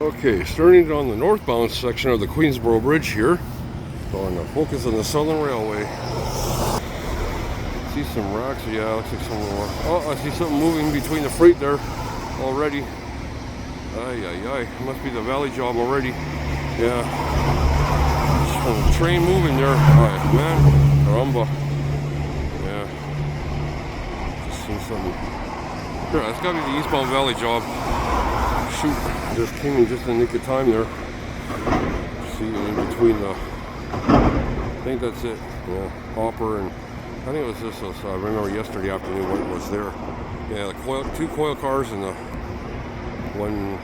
Okay, starting on the northbound section of the Queensboro Bridge here. Going to focus on the Southern Railway. See some rocks, yeah, looks like some more. Oh, I see something moving between the freight there already. Must be the valley job already. Yeah. Some train moving there. Alright, man. Caramba. Yeah. Just seen something. Here, that's gotta be the eastbound valley job. Shoot, just came in just in the nick of time there. See in between the, I think that's it. Yeah, hopper, and I think it was this. So I remember yesterday afternoon what was there. Yeah, the two coil cars and the one.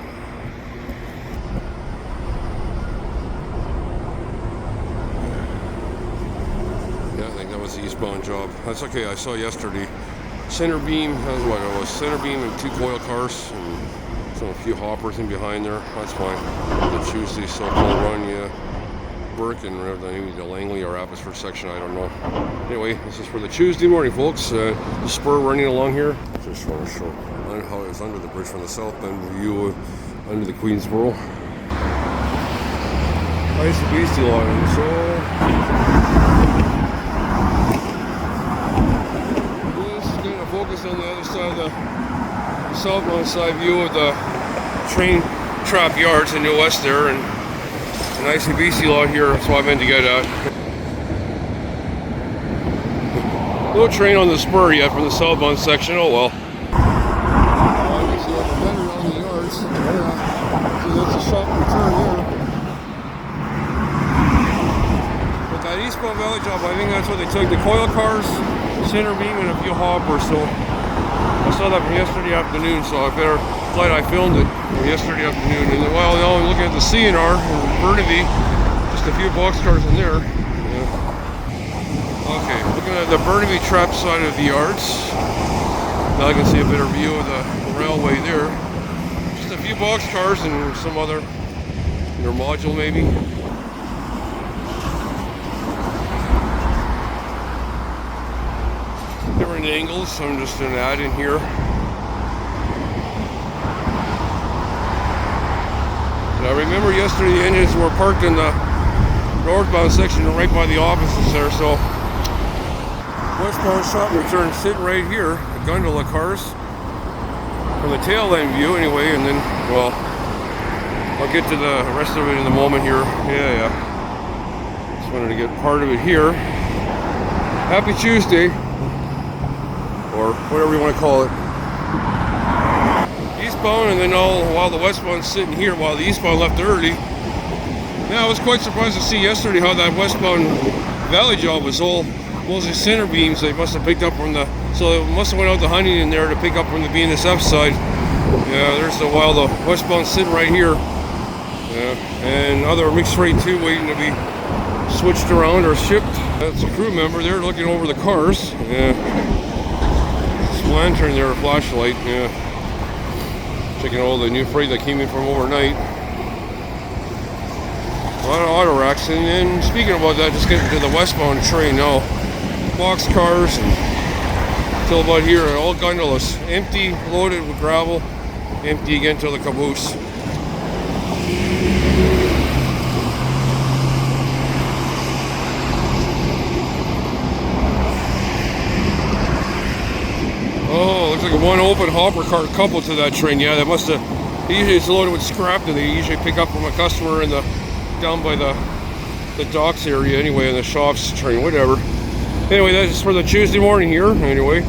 Yeah, I think that was the eastbound job. That's okay. I saw yesterday. Center beam. That's what it was. Center beam and two coil cars. And a few hoppers in behind there. That's fine. The Tuesday so-called run, yeah. Burke and maybe the Langley or Abbotsford section, I don't know. Anyway, this is for the Tuesday morning, folks. The spur running along here. Just want to show how it was under the bridge from the south bend view under the Queensboro. Nice and beastie line. So this is going to focus on the other side of the southbound side view of the train trap yards in the west there, and a nice BC lot here. That's what I meant to get at. No train on the spur yet from the southbound section. Oh well. Obviously, like a better on the yards. Yeah. So that's a sharp return there. But that eastbound valley job, I think that's what they took. The coil cars, center beam, and a few hoppers. So I saw that from yesterday afternoon, so glad I filmed it from yesterday afternoon. And well, now I'm looking at the CNR in Burnaby, just a few boxcars in there. Yeah. Okay, looking at the Burnaby trap side of the yards. Now I can see a better view of the railway there. Just a few boxcars and some other, their module maybe. Different angles, so I'm just going to add in here. And I remember yesterday the engines were parked in the northbound section right by the offices there, so westbound shop return sitting right here, the gondola cars from the tail end view anyway, and then, well, I'll get to the rest of it in a moment here. Yeah. Just wanted to get part of it here. Happy Tuesday. Or whatever you want to call it. Eastbound, and then while the westbound's sitting here while the eastbound left early. Yeah, I was quite surprised to see yesterday how that westbound valley job was all mostly center beams. They must have picked up from the, so they must have went out to hunting in there to pick up from the BNSF side. Yeah, there's the, while the westbound's sitting right here. Yeah, and other mixed freight too, waiting to be switched around or shipped. That's a crew member there looking over the cars. Yeah. Lantern there, a flashlight, yeah. Checking all the new freight that came in from overnight. A lot of auto racks, and then speaking about that, just getting to the westbound train now. Box cars until about here, all gondolas. Empty, loaded with gravel, empty again till the caboose. Oh, looks like one open hopper cart coupled to that train. Yeah, that must have. Usually it's loaded with scrap that they usually pick up from a customer in the down by the docks area anyway, in the shops train, whatever. Anyway, that's for the Tuesday morning here. Anyway,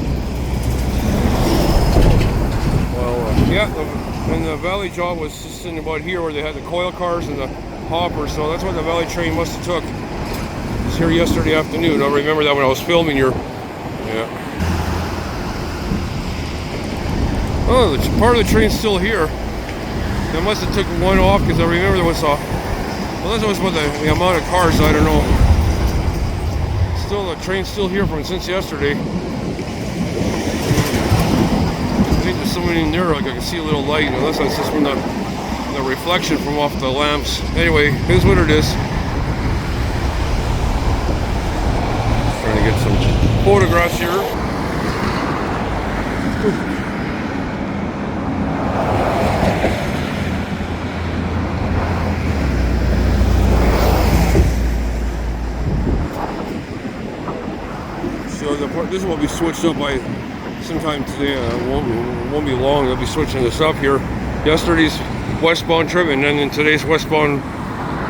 well, yeah, and the valley job was just in about here where they had the coil cars and the hoppers. So that's what the valley train must have took. It was here yesterday afternoon. I remember that when I was filming here. Yeah. Oh, the part of the train's still here. They must have took one off because I remember there was a. Well, that was what the amount of cars. I don't know. Still, the train's still here from since yesterday. I think there's someone in there. Like I can see a little light, unless that's just from the reflection from off the lamps. Anyway, here's what it is. Just trying to get some photographs here. This will be switched up by sometime today. Won't be long. They'll be switching this up here. Yesterday's westbound trip, and then in today's westbound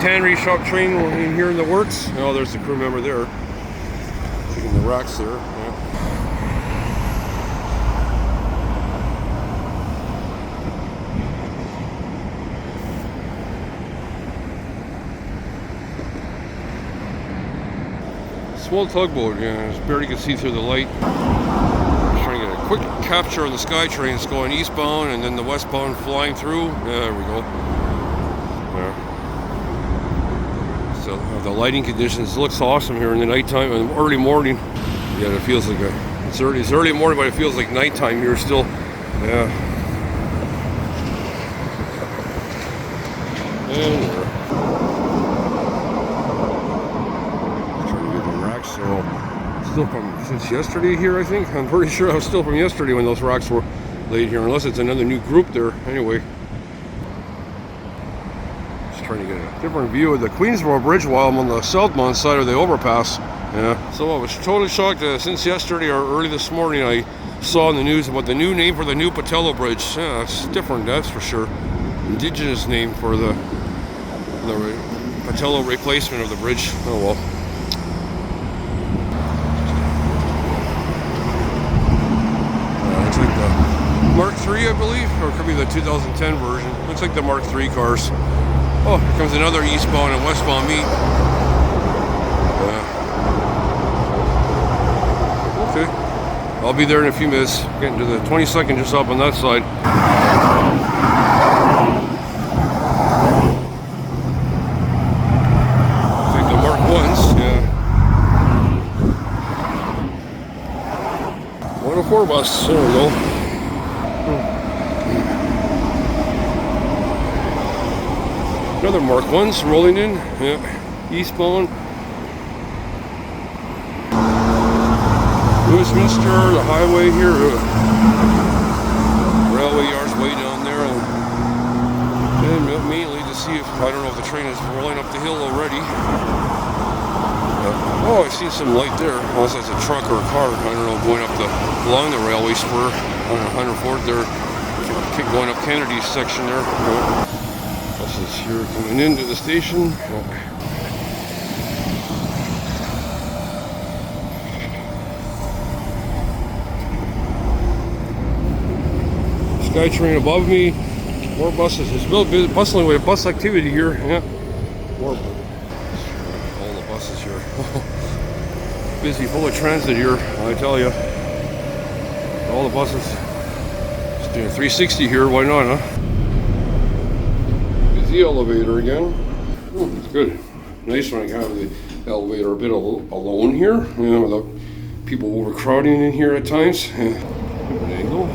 tannery shop train in here in the works. Oh, there's the crew member there. Taking the racks there. Yeah. Small tugboat, yeah, just barely can see through the light. Just trying to get a quick capture of the sky trains going eastbound and then the westbound flying through. There we go. Yeah. So the lighting conditions looks awesome here in the nighttime and early morning. Yeah, it feels like it's early morning, but it feels like nighttime here still. Yeah. And so still from since yesterday here, I think. I'm pretty sure I was still from yesterday when those rocks were laid here, unless it's another new group there. Anyway, just trying to get a different view of the Queensboro Bridge while I'm on the southbound side of the overpass. Yeah, so I was totally shocked since yesterday or early this morning I saw in the news about the new name for the new Patello Bridge. Yeah, it's different, that's for sure. Indigenous name for the Patello replacement of the bridge. Oh well. Looks like the Mark III, I believe, or it could be the 2010 version. Looks like the Mark III cars. Oh, here comes another eastbound and westbound meet. Okay, I'll be there in a few minutes. Getting to the 22nd just up on that side. Looks like the Mark I's, yeah. 104 bus, there we go. Another Mark I's rolling in, yeah, eastbound. Westminster, the highway here, railway yards way down there, and mainly to see if, I don't know if the train is rolling up the hill already. Oh, I see some light there, unless that's a truck or a car, I don't know, going up along the railway spur on 104th there, going up Kennedy's section there. Buses here coming into the station. Sky train above me, more buses. There's a bit bustling with bus activity here. Yeah, more. All the buses here. Busy, full of transit here, I tell you. All the buses. Just doing 360 here, why not, huh? Busy elevator again. Oh, it's good. Nice when I have the elevator a bit alone here, you know, without people overcrowding in here at times. Yeah. Different angle.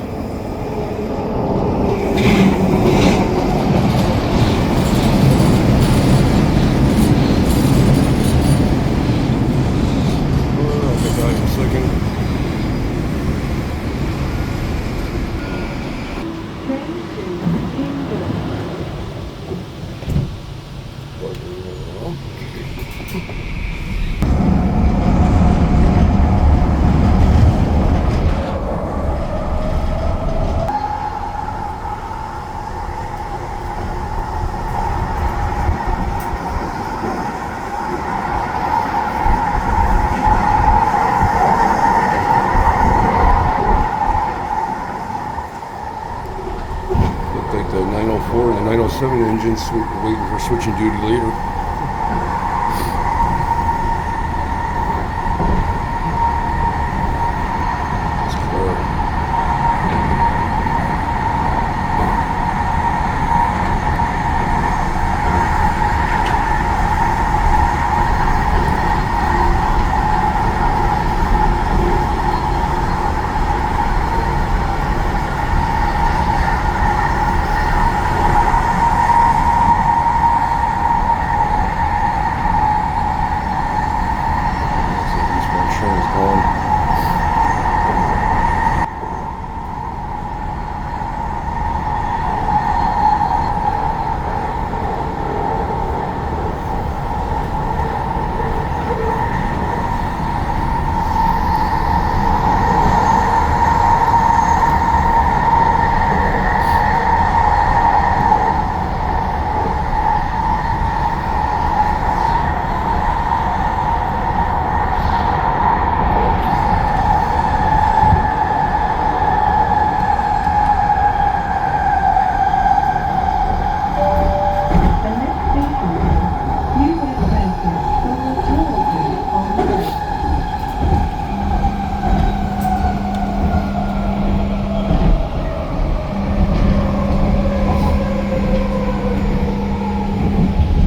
Like the 904 and the 907 engines waiting for switching duty later.